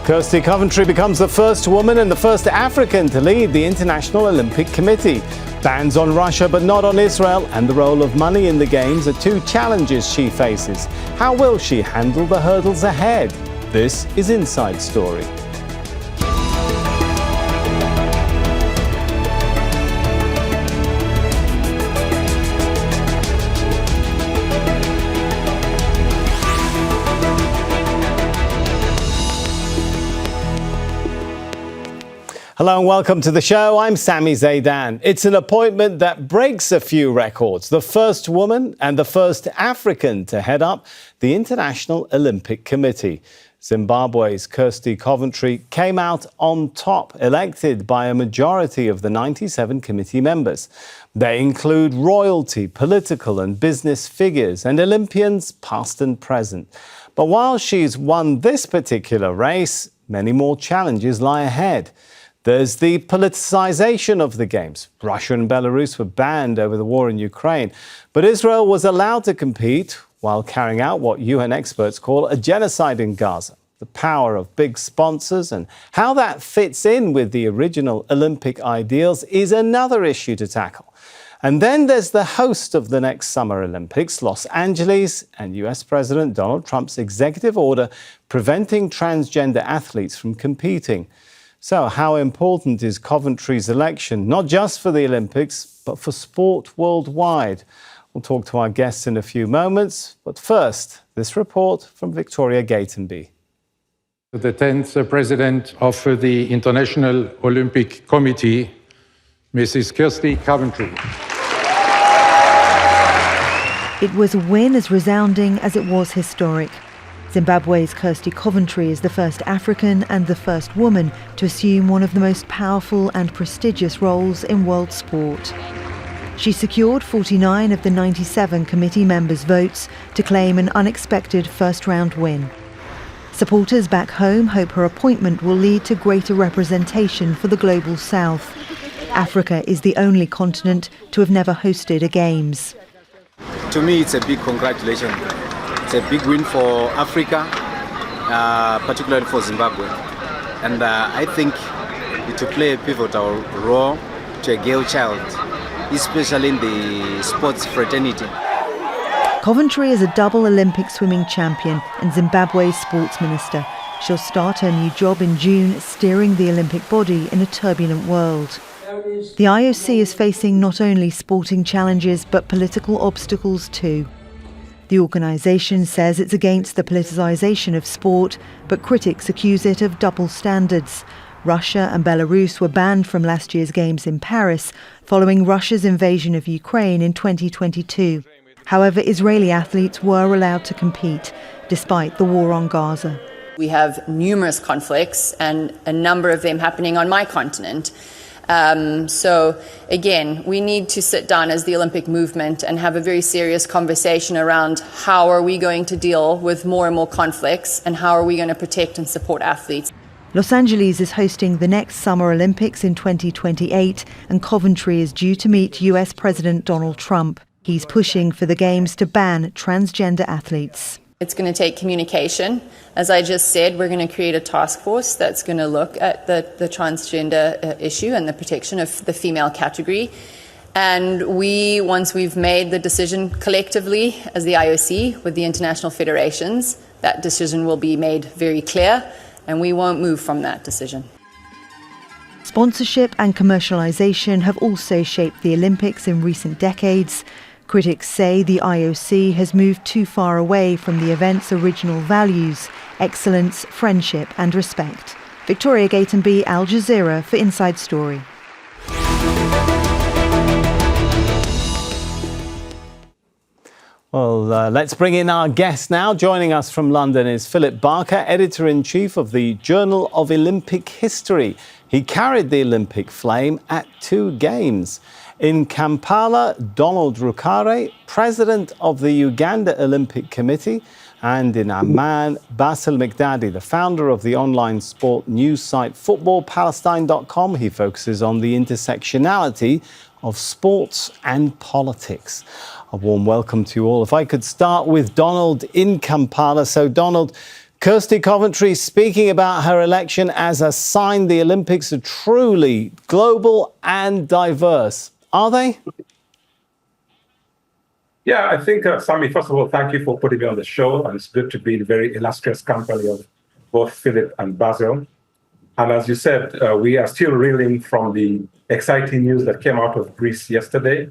Kirsty Coventry becomes the first woman and the first African to lead the International Olympic Committee. Bans on Russia but not on Israel, and the role of money in the Games are two challenges she faces. How will she handle the hurdles ahead? This is Inside Story. Hello and welcome to the show. I'm Sami, Zeidan. It's an appointment that breaks a few records. The first woman and the first African to head up the International Olympic Committee. Zimbabwe's Kirsty Coventry came out on top, elected by a majority of the 97 committee members. They include royalty, political and business figures, and Olympians past and present. But while she's won this particular race, many more challenges lie ahead. There's the politicization of the Games. Russia and Belarus were banned over the war in Ukraine, but Israel was allowed to compete while carrying out what UN experts call a genocide in Gaza. The power of big sponsors and how that fits in with the original Olympic ideals is another issue to tackle. And then there's the host of the next Summer Olympics, Los Angeles, and US President Donald Trump's executive order preventing transgender athletes from competing. So how important is Coventry's election, not just for the Olympics, but for sport worldwide? We'll talk to our guests in a few moments. But first, this report from Victoria Gatenby. The 10th President of the International Olympic Committee, Mrs. Kirsty Coventry. It was a win as resounding as it was historic. Zimbabwe's Kirsty Coventry is the first African and the first woman to assume one of the most powerful and prestigious roles in world sport. She secured 49 of the 97 committee members' votes to claim an unexpected first-round win. Supporters back home hope her appointment will lead to greater representation for the global south. Africa is the only continent to have never hosted a Games. To me, it's a big congratulations. It's a big win for Africa, particularly for Zimbabwe. And I think it will play a pivotal role to a girl child, especially in the sports fraternity. Coventry is a double Olympic swimming champion and Zimbabwe's sports minister. She'll start her new job in June, steering the Olympic body in a turbulent world. The IOC is facing not only sporting challenges, but political obstacles too. The organisation says it's against the politicisation of sport, but critics accuse it of double standards. Russia and Belarus were banned from last year's Games in Paris, following Russia's invasion of Ukraine in 2022. However, Israeli athletes were allowed to compete, despite the war on Gaza. We have numerous conflicts, and a number of them happening on my continent. So again, we need to sit down as the Olympic movement and have a very serious conversation around how are we going to deal with more and more conflicts and how are we going to protect and support athletes. Los Angeles is hosting the next Summer Olympics in 2028 and Coventry is due to meet US President Donald Trump. He's pushing for the Games to ban transgender athletes. It's going to take communication. As I just said, we're going to create a task force that's going to look at the transgender issue and the protection of the female category. And once we've made the decision collectively as the IOC with the international federations, that decision will be made very clear and we won't move from that decision. Sponsorship and commercialization have also shaped the Olympics in recent decades. Critics say the IOC has moved too far away from the event's original values, excellence, friendship and respect. Victoria Gatenby, Al Jazeera for Inside Story. Well, let's bring in our guest now. Joining us from London is Philip Barker, Editor-in-Chief of the Journal of Olympic History. He carried the Olympic flame at 2 Games. In Kampala, Donald Rukare, President of the Uganda Olympic Committee, and in Amman, Bassil Mikdadi, the founder of the online sport news site footballpalestine.com. He focuses on the intersectionality of sports and politics. A warm welcome to you all. If I could start with Donald in Kampala. So, Donald, Kirsty Coventry speaking about her election as a sign the Olympics are truly global and diverse. Are they? Yeah, I think, Sami, first of all, thank you for putting me on the show. And it's good to be in the very illustrious company of both Philip and Bassil. And as you said, we are still reeling from the exciting news that came out of Greece yesterday.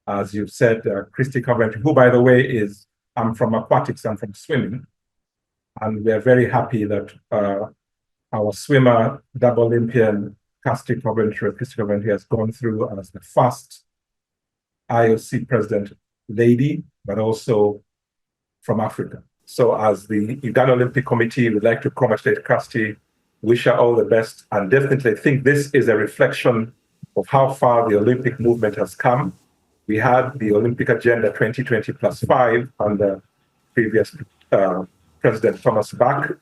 As you said, Kirsty Coventry, who, by the way, I'm from aquatics, I'm from swimming. And we are very happy that our swimmer, double Olympian, Kirsty Coventry has gone through as the first IOC president lady, but also from Africa. So as the Uganda Olympic Committee, we'd like to congratulate Kirsty, wish her all the best, and definitely think this is a reflection of how far the Olympic movement has come. We had the Olympic Agenda 2020 +5 under previous President Thomas Bach,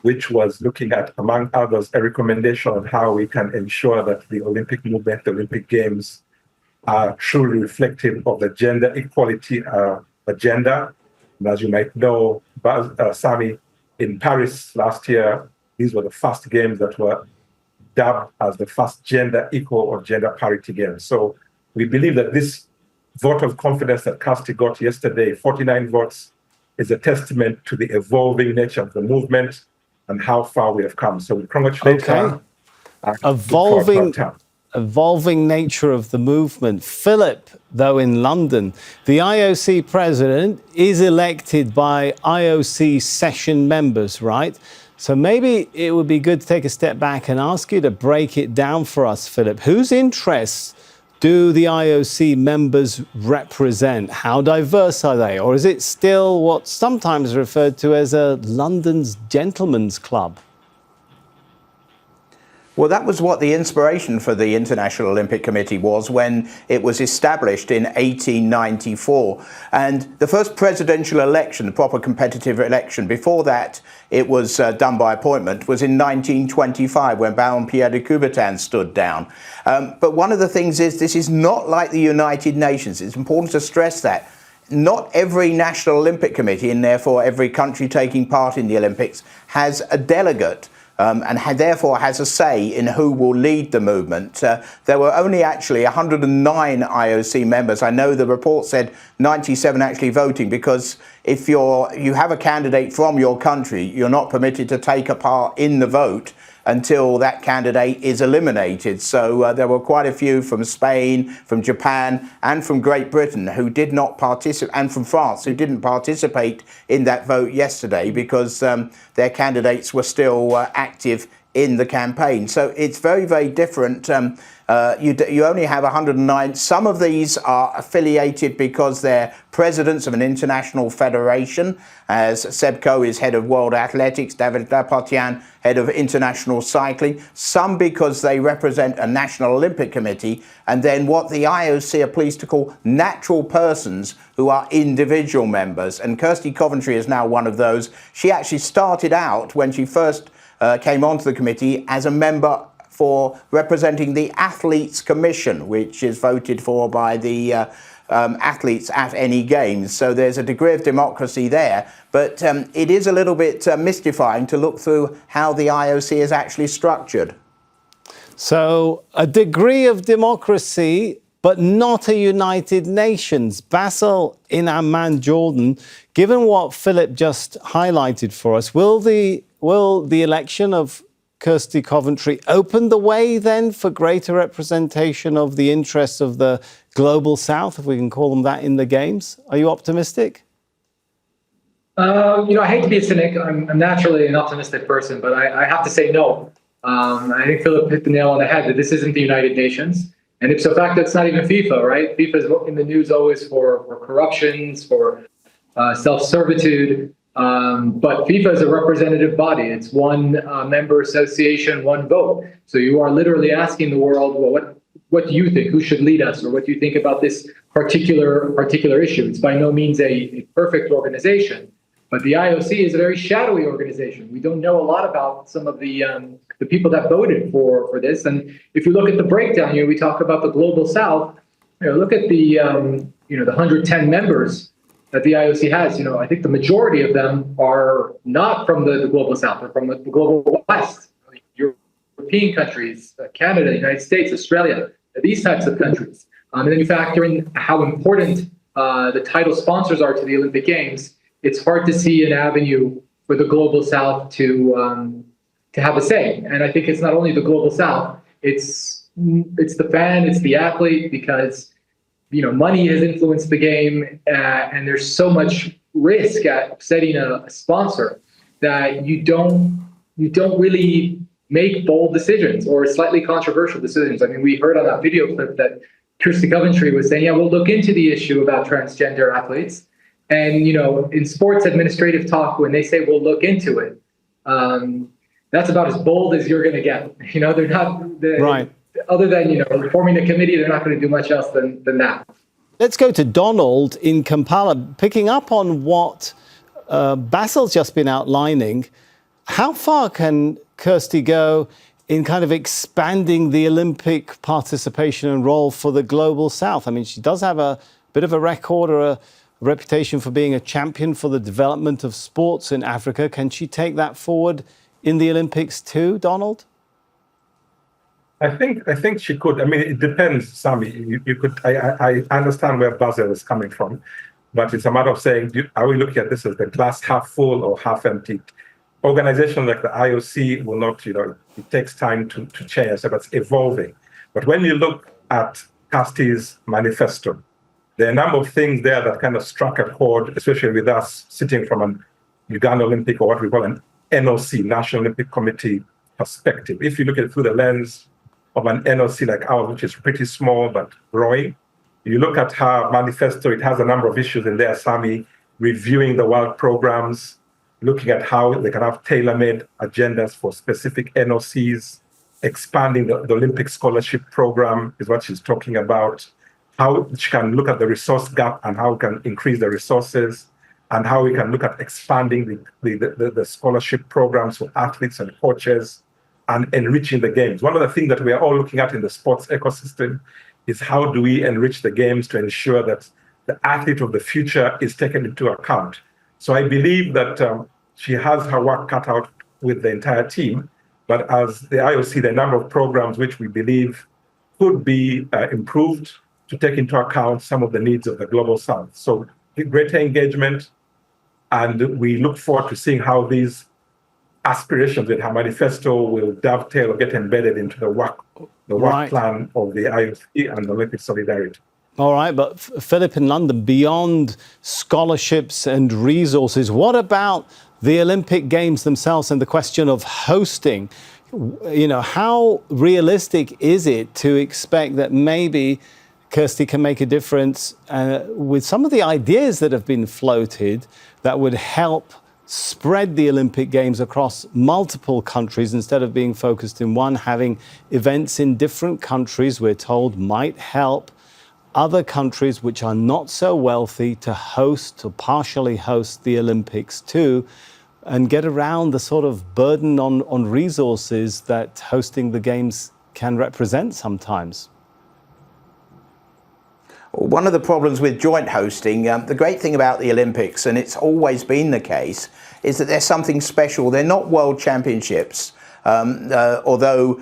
which was looking at, among others, a recommendation on how we can ensure that the Olympic movement, the Olympic Games, are truly reflective of the gender equality agenda. And as you might know, Sami, in Paris last year, these were the first games that were dubbed as the first gender equal or gender parity games. So we believe that this vote of confidence that Kirsty got yesterday, 49 votes, is a testament to the evolving nature of the movement and how far we have come. So we congratulate her. Evolving nature of the movement. Philip, though, in London, the IOC president is elected by IOC session members, right? So maybe it would be good to take a step back and ask you to break it down for us, Philip. Whose interests do the IOC members represent? How diverse are they? Or is it still what's sometimes referred to as a London's gentleman's club? Well, that was what the inspiration for the International Olympic Committee was when it was established in 1894. And the first presidential election, the proper competitive election, before that it was done by appointment, was in 1925 when Baron Pierre de Coubertin stood down. But one of the things is this is not like the United Nations. It's important to stress that. Not every National Olympic Committee, and therefore every country taking part in the Olympics, has a delegate. And therefore has a say in who will lead the movement. There were only actually 109 IOC members. I know the report said 97 actually voting, because if you have a candidate from your country, you're not permitted to take a part in the vote until that candidate is eliminated. So there were quite a few from Spain, from Japan, and from Great Britain who did not participate, and from France who didn't participate in that vote yesterday because their candidates were still active in the campaign. So it's very, very different. You only have 109. Some of these are affiliated because they're presidents of an international federation, as Seb Coe is head of World Athletics, David Lapartien, head of international cycling. Some because they represent a National Olympic Committee, and then what the IOC are pleased to call natural persons who are individual members. And Kirsty Coventry is now one of those. She actually started out when she first came onto the committee as a member for representing the Athletes Commission, which is voted for by the athletes at any games. So there's a degree of democracy there. But it is a little bit mystifying to look through how the IOC is actually structured. So a degree of democracy, but not a United Nations. Bassil, in Amman, Jordan, given what Philip just highlighted for us, will the election of Kirsty Coventry open the way then for greater representation of the interests of the global south, if we can call them that, in the games? Are you optimistic? I hate to be a cynic. I'm naturally an optimistic person, but I have to say no. I think Philip hit the nail on the head that this isn't the United Nations. And ipso facto, it's not even FIFA, right? FIFA is in the news always for corruptions, for self-servitude. But FIFA is a representative body. It's one member association, one vote. So you are literally asking the world, well, what do you think? Who should lead us? Or what do you think about this particular issue? It's by no means a perfect organization, but the IOC is a very shadowy organization. We don't know a lot about some of the people that voted for this. And if you look at the breakdown here, we talk about the global south. Look at the 110 members that the IOC has, I think the majority of them are not from the global south, they're from the global west, European countries, Canada, United States, Australia, these types of countries. And then you factor in how important the title sponsors are to the Olympic Games. It's hard to see an avenue for the global south to have a say. And I think it's not only the global south, it's the fan, it's the athlete, because money has influenced the game, and there's so much risk at setting a sponsor that you don't really make bold decisions or slightly controversial decisions. I mean, we heard on that video clip that Kirsty Coventry was saying, yeah, we'll look into the issue about transgender athletes. And, in sports administrative talk, when they say we'll look into it, that's about as bold as you're going to get. They're not, right. Other than, forming a committee, they're not going to do much else than that. Let's go to Donald in Kampala, picking up on what Bassil's just been outlining. How far can Kirsty go in kind of expanding the Olympic participation and role for the global south? I mean, she does have a bit of a record or a reputation for being a champion for the development of sports in Africa. Can she take that forward in the Olympics too, Donald? I think she could. I mean, it depends, Sami. You could. I understand where Bassil is coming from, but it's a matter of saying, are we looking at this as the glass half full or half empty? Organizations like the IOC will not, it takes time to change, so it's evolving. But when you look at Kirsty's manifesto, there are a number of things there that kind of struck a chord, especially with us sitting from an Uganda Olympic, or what we call an NOC, National Olympic Committee perspective. If you look at it through the lens of an NOC like ours, which is pretty small but growing, you look at her manifesto, it has a number of issues in there, Sami, reviewing the world programs, looking at how they can have tailor-made agendas for specific NOCs, expanding the Olympic scholarship program is what she's talking about, how she can look at the resource gap and how we can increase the resources, and how we can look at expanding the scholarship programs for athletes and coaches and enriching the games. One of the things that we are all looking at in the sports ecosystem is how do we enrich the games to ensure that the athlete of the future is taken into account. So I believe that she has her work cut out with the entire team, but as the IOC, there are a number of programs which we believe could be improved to take into account some of the needs of the global south. So greater engagement, and we look forward to seeing how these aspirations in her manifesto will dovetail or get embedded into the work plan of the IOC and Olympic Solidarity. All right, but Philip in London, beyond scholarships and resources, what about the Olympic Games themselves and the question of hosting? How realistic is it to expect that maybe Kirsty can make a difference with some of the ideas that have been floated that would help spread the Olympic Games across multiple countries instead of being focused in one, having events in different countries, we're told, might help other countries which are not so wealthy to host or partially host the Olympics too, and get around the sort of burden on resources that hosting the Games can represent sometimes. One of the problems with joint hosting, the great thing about the Olympics, and it's always been the case, is that there's something special. They're not world championships, although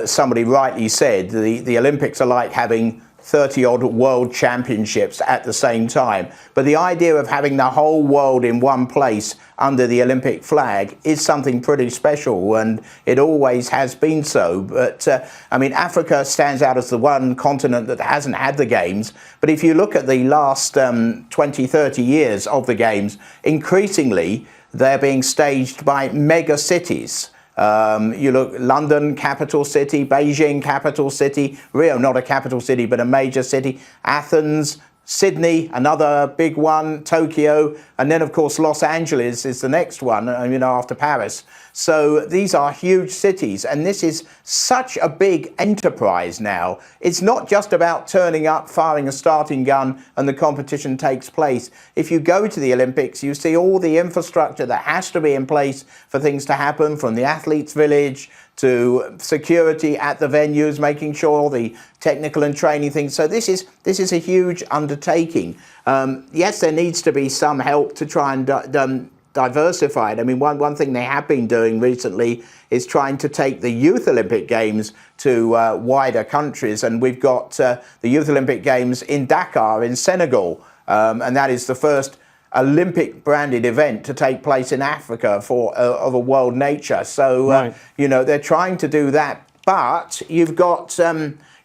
somebody rightly said the Olympics are like having 30-odd world championships at the same time. But the idea of having the whole world in one place under the Olympic flag is something pretty special, and it always has been so. But I mean, Africa stands out as the one continent that hasn't had the Games. But if you look at the last 20, 30 years of the Games, increasingly they're being staged by mega cities. You look, London, capital city, Beijing, capital city, Rio, not a capital city, but a major city, Athens, Sydney, another big one, Tokyo, and then of course Los Angeles is the next one, after Paris. So these are huge cities, and this is such a big enterprise now. It's not just about turning up, firing a starting gun, and the competition takes place. If you go to the Olympics, you see all the infrastructure that has to be in place for things to happen, from the athletes' village to security at the venues, making sure all the technical and training things. So this is a huge undertaking. undertaking. Yes, there needs to be some help to try and diversify it. I mean, one thing they have been doing recently is trying to take the Youth Olympic Games to wider countries. And we've got the Youth Olympic Games in Dakar in Senegal. And that is the first Olympic branded event to take place in Africa of a world nature. So, right. You know, they're trying to do that. But you've got,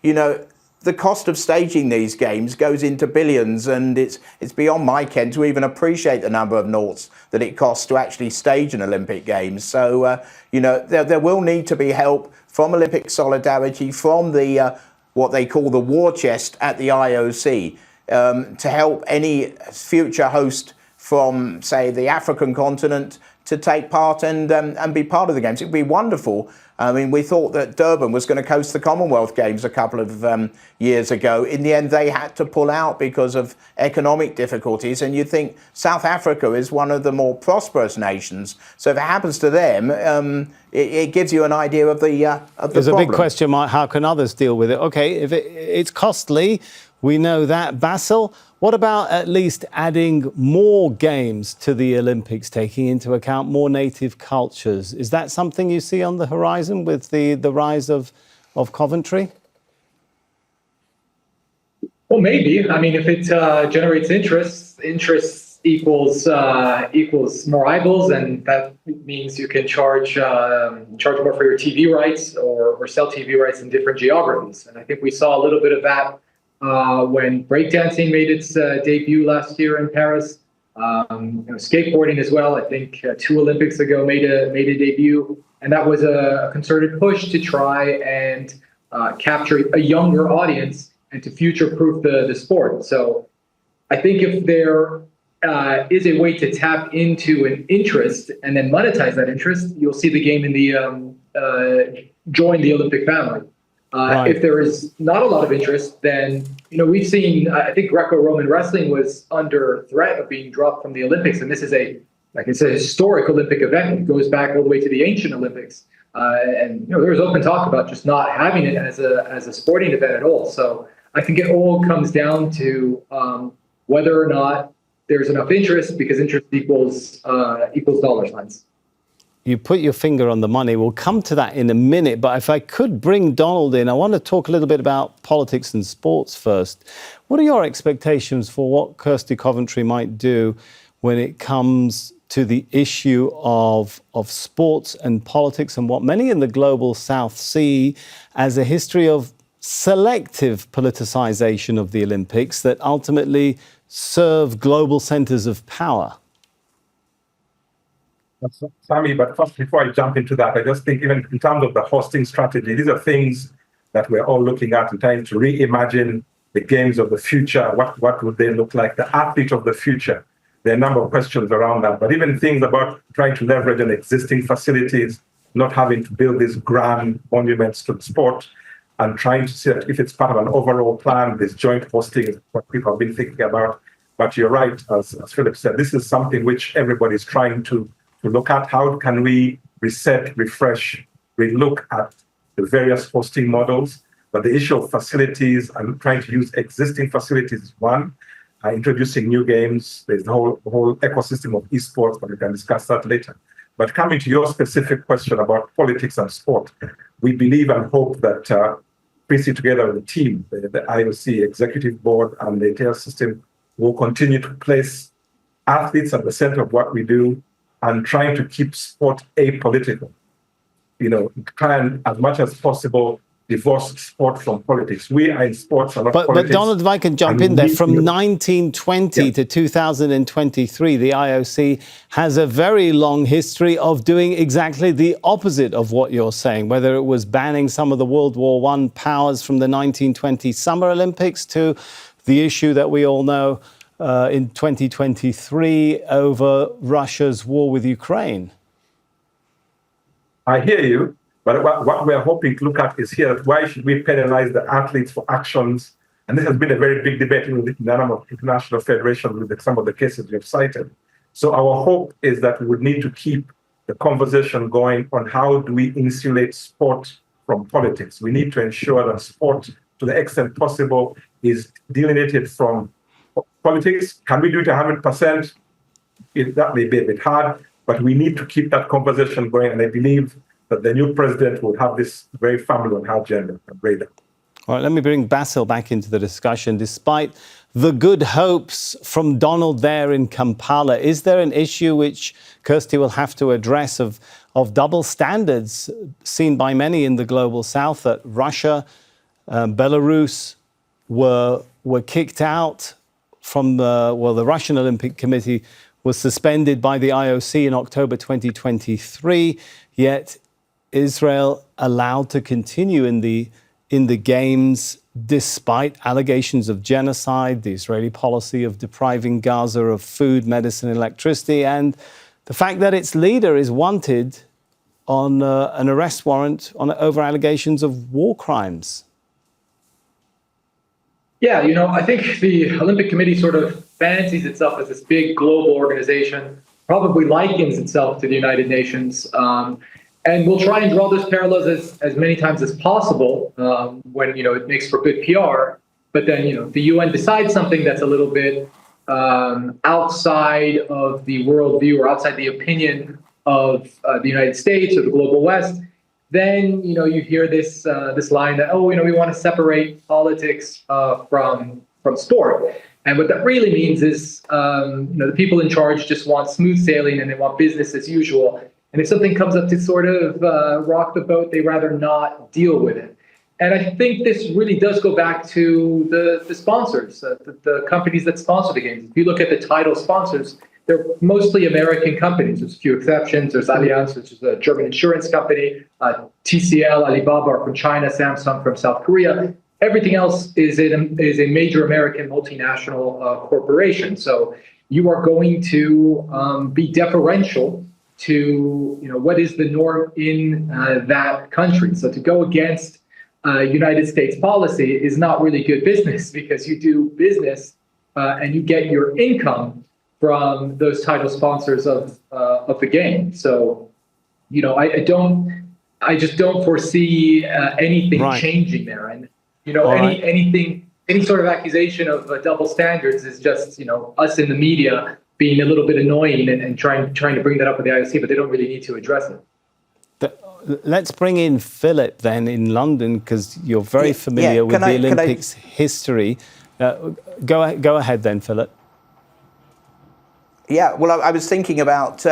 you know, the cost of staging these games goes into billions, and it's beyond my ken to even appreciate the number of noughts that it costs to actually stage an Olympic Games. So, you know, there will need to be help from Olympic Solidarity, from the what they call the war chest at the IOC, to help any future host from, say, the African continent to take part and be part of the Games. It would be wonderful. I mean, we thought that Durban was going to host the Commonwealth Games a couple of years ago. In the end, they had to pull out because of economic difficulties. And you'd think South Africa is one of the more prosperous nations. So if it happens to them, it gives you an idea of the There's problem. a big question mark. How can others deal with it? OK, if it's costly, we know that. Bassil, what about at least adding more games to the Olympics, taking into account more native cultures? Is that something you see on the horizon with the rise of Coventry? Well, maybe. I mean, if it generates interest equals more eyeballs, and that means you can charge more for your TV rights or sell TV rights in different geographies. And I think we saw a little bit of that when breakdancing made its debut last year in Paris. Skateboarding as well. I think 2 Olympics ago made a debut, and that was a concerted push to try and capture a younger audience and to future-proof the sport. So I think if there is a way to tap into an interest and then monetize that interest, you'll see the game in the join the Olympic family. Right. If there is not a lot of interest, then, you know, we've seen, I think Greco-Roman wrestling was under threat of being dropped from the Olympics. And this is a historic Olympic event. It goes back all the way to the ancient Olympics. And, you know, there was open talk about just not having it as a sporting event at all. So I think it all comes down to whether or not there's enough interest, because interest equals dollar signs. You put your finger on the money. We'll come to that in a minute. But if I could bring Donald in, I want to talk a little bit about politics and sports first. What are your expectations for what Kirsty Coventry might do when it comes to the issue of sports and politics, and what many in the global South see as a history of selective politicization of the Olympics that ultimately serve global centers of power? Sami, but first, before I jump into that, I just think even in terms of the hosting strategy, these are things that we're all looking at and trying to reimagine the games of the future. What would they look like? The athlete of the future. There are a number of questions around that, but even things about trying to leverage on existing facilities, not having to build these grand monuments to the sport, and trying to see that if it's part of an overall plan, this joint hosting is what people have been thinking about. But you're right, as Philip said, this is something which everybody's trying to look at. How can we reset, refresh, relook at the various hosting models? But the issue of facilities and trying to use existing facilities is one. Introducing new games, there's the whole ecosystem of esports, but we can discuss that later. But coming to your specific question about politics and sport, we believe and hope that piecing together the team, the IOC executive board and the entire system will continue to place athletes at the center of what we do, and trying to keep sport apolitical. You know, try and, as much as possible, divorce sport from politics. We are in sports, and not politics. But Donald, if I can jump in there, from 1920 to 2023, the IOC has a very long history of doing exactly the opposite of what you're saying, whether it was banning some of the World War I powers from the 1920 Summer Olympics to the issue that we all know in 2023 over Russia's war with Ukraine. I hear you, but what we're hoping to look at is here, why should we penalize the athletes for actions? And this has been a very big debate in the number of international federations with some of the cases we have cited. So our hope is that we would need to keep the conversation going on how do we insulate sport from politics. We need to ensure that sport, to the extent possible, is delineated from politics. Can we do it 100%? That may be a bit hard, but we need to keep that conversation going. And I believe that the new president will have this very family on her agenda. All right, let me bring Bassil back into the discussion. Despite the good hopes from Donald there in Kampala, is there an issue which Kirsty will have to address of double standards seen by many in the global south, that Russia, Belarus were kicked out from the Russian Olympic Committee was suspended by the IOC in October 2023, yet Israel allowed to continue in the games despite allegations of genocide, the Israeli policy of depriving Gaza of food, medicine, electricity, and the fact that its leader is wanted on an arrest warrant over allegations of war crimes. Yeah, I think the Olympic Committee sort of fancies itself as this big global organization, probably likens itself to the United Nations, and we'll try and draw those parallels as many times as possible when, it makes for good PR. But then, the UN decides something that's a little bit outside of the worldview or outside the opinion of the United States or the global West. Then, you hear this line that, we want to separate politics from sport. And what that really means is, the people in charge just want smooth sailing and they want business as usual. And if something comes up to sort of rock the boat, they rather not deal with it. And I think this really does go back to the sponsors, the companies that sponsor the games. If you look at the title sponsors, they're mostly American companies. There's a few exceptions. There's Allianz, which is a German insurance company. TCL, Alibaba are from China. Samsung from South Korea. Everything else is a major American multinational corporation. So you are going to be deferential to what is the norm in that country. So to go against United States policy is not really good business, because you do business and you get your income from those title sponsors of the game. So, I just don't foresee anything changing there. And any sort of accusation of double standards is just us in the media being a little bit annoying and trying to bring that up with the IOC, but they don't really need to address it. Let's bring in Philip then in London, because you're very familiar with the Olympics history. Go ahead then, Philip. Yeah, well, I was thinking about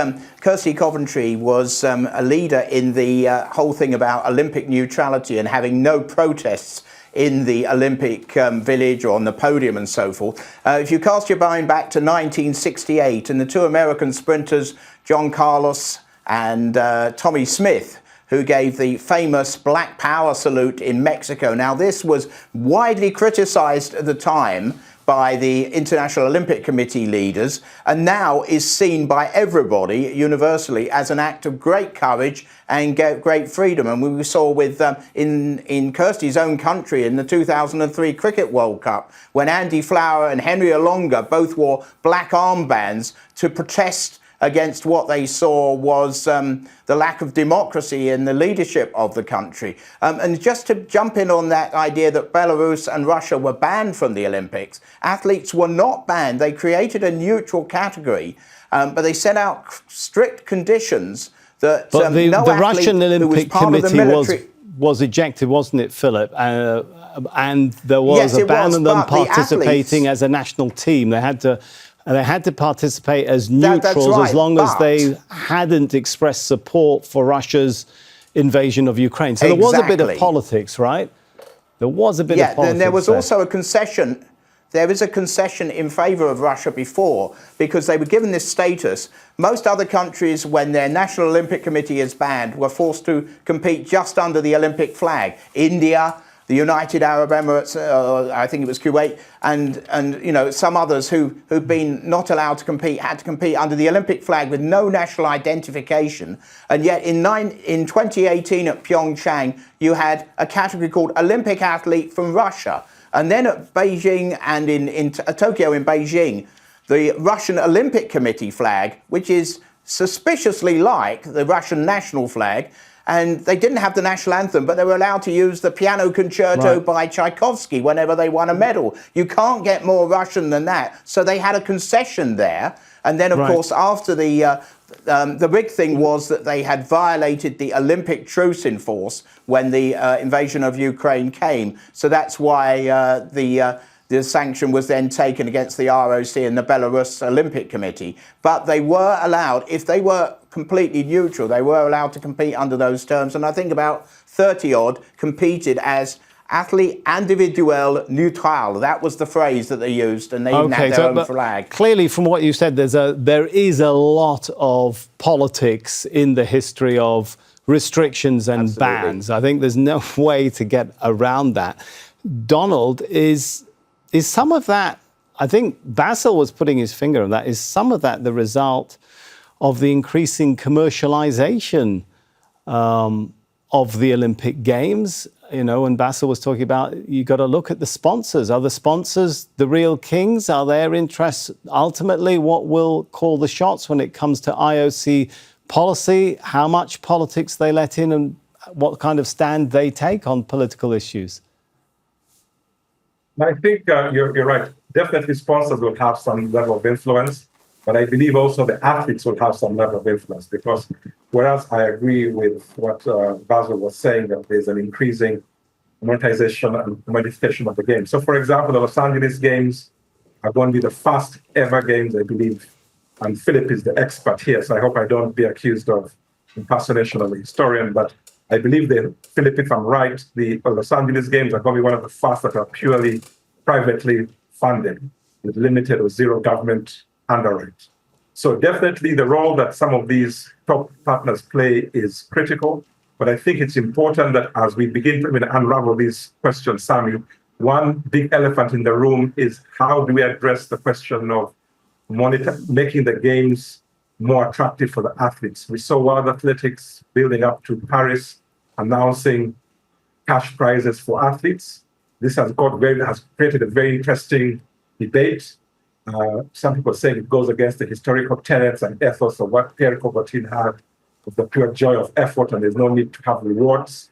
Kirsty Coventry was a leader in the whole thing about Olympic neutrality and having no protests in the Olympic village or on the podium and so forth. If you cast your mind back to 1968 and the two American sprinters, John Carlos and Tommy Smith, who gave the famous Black Power salute in Mexico. Now, this was widely criticized at the time by the International Olympic Committee leaders, and now is seen by everybody universally as an act of great courage and great freedom. And we saw with in Kirsty's own country in the 2003 Cricket World Cup, when Andy Flower and Henry Olonga both wore black armbands to protest against what they saw was the lack of democracy in the leadership of the country. And just to jump in on that idea that Belarus and Russia were banned from the Olympics, athletes were not banned. They created a neutral category, but they set out strict conditions that but the Russian Olympic Committee was ejected, wasn't it, Philip? And there was a ban on them participating as a national team. They had to participate as neutrals as long as they hadn't expressed support for Russia's invasion of Ukraine. So there was a bit of politics, right? There was a bit of politics. And there was also a concession. There is a concession in favour of Russia before, because they were given this status. Most other countries, when their National Olympic Committee is banned, were forced to compete just under the Olympic flag. India, the United Arab Emirates, I think it was Kuwait, and some others who've been not allowed to compete, had to compete under the Olympic flag with no national identification. And yet in 2018 at Pyeongchang, you had a category called Olympic Athlete from Russia. And then at Beijing and in Tokyo in Beijing, the Russian Olympic Committee flag, which is suspiciously like the Russian national flag, and they didn't have the national anthem, but they were allowed to use the piano concerto by Tchaikovsky whenever they won a medal. You can't get more Russian than that. So they had a concession there. And then, of course, after the big thing was that they had violated the Olympic truce in force when the invasion of Ukraine came. So that's why the sanction was then taken against the ROC and the Belarus Olympic Committee. But they were allowed, if they were completely neutral, they were allowed to compete under those terms. And I think about 30-odd competed as athlete individuel neutral. That was the phrase that they used, and they even had their own flag. Clearly, from what you said, there is a lot of politics in the history of restrictions and bans. I think there's no way to get around that. Donald, is some of that, I think Bassil was putting his finger on that, is some of that the result of the increasing commercialization of the Olympic Games? You know, and Bassil was talking about, you got to look at the sponsors. Are the sponsors the real kings? Are their interests ultimately what will call the shots when it comes to IOC policy? How much politics they let in and what kind of stand they take on political issues? I think you're right. Definitely sponsors will have some level of influence, but I believe also the athletes will have some level of influence, because whereas I agree with what Bassil was saying, that there's an increasing monetization and modification of the game. So, for example, the Los Angeles Games are going to be the first ever games, I believe, and Philip is the expert here, so I hope I don't be accused of impersonation of a historian, but I believe that, Philip, if I'm right, the Los Angeles Games are going to be one of the first that are purely privately funded, with limited or zero government underwrite. So definitely the role that some of these top partners play is critical, but I think it's important that as we begin to unravel these questions, Sami, one big elephant in the room is how do we address the question of making the games more attractive for the athletes. We saw World Athletics building up to Paris, announcing cash prizes for athletes. This has created a very interesting debate. Some people say it goes against the historical tenets and ethos of what Pierre Coubertin had, of the pure joy of effort, and there's no need to have rewards.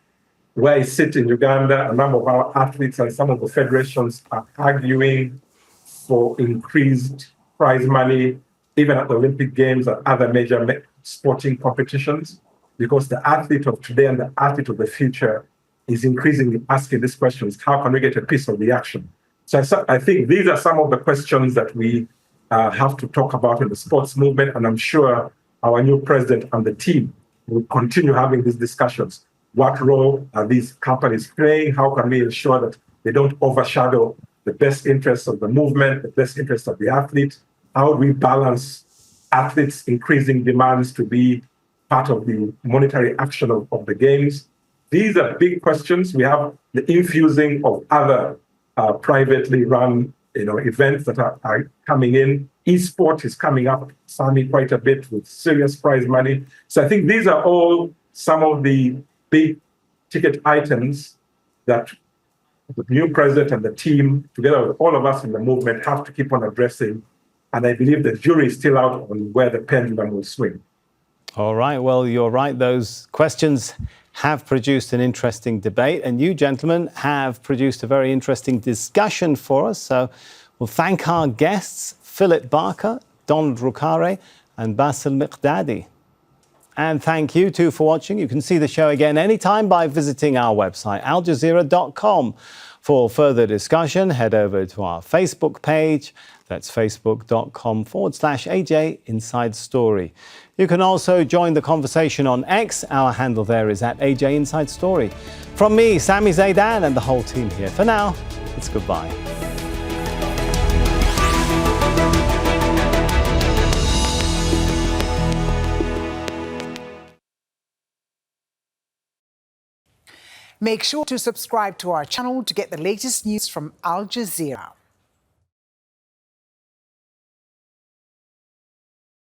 Where I sit in Uganda, a number of our athletes and some of the federations are arguing for increased prize money, even at the Olympic Games and other major sporting competitions, because the athlete of today and the athlete of the future is increasingly asking these questions: how can we get a piece of the action? So I think these are some of the questions that we have to talk about in the sports movement, and I'm sure our new president and the team will continue having these discussions. What role are these companies playing? How can we ensure that they don't overshadow the best interests of the movement, the best interests of the athlete? How do we balance athletes' increasing demands to be part of the monetary action of the games? These are big questions. We have the infusing of other privately run events that are coming in. Esport is coming up, Sami, quite a bit with serious prize money. So I think these are all some of the big ticket items that the new president and the team, together with all of us in the movement, have to keep on addressing. And I believe the jury is still out on where the pendulum will swing. All right. Well, you're right. Those questions have produced an interesting debate, and you gentlemen have produced a very interesting discussion for us. So we'll thank our guests, Philip Barker, Donald Rukare, and Bassil Mikdadi. And thank you too for watching. You can see the show again anytime by visiting our website, aljazeera.com. For further discussion, head over to our Facebook page. That's facebook.com/AJ Inside Story. You can also join the conversation on X. Our handle there is @AJ Inside Story. From me, Sami, Zeidan, and the whole team here. For now, it's goodbye. Make sure to subscribe to our channel to get the latest news from Al Jazeera.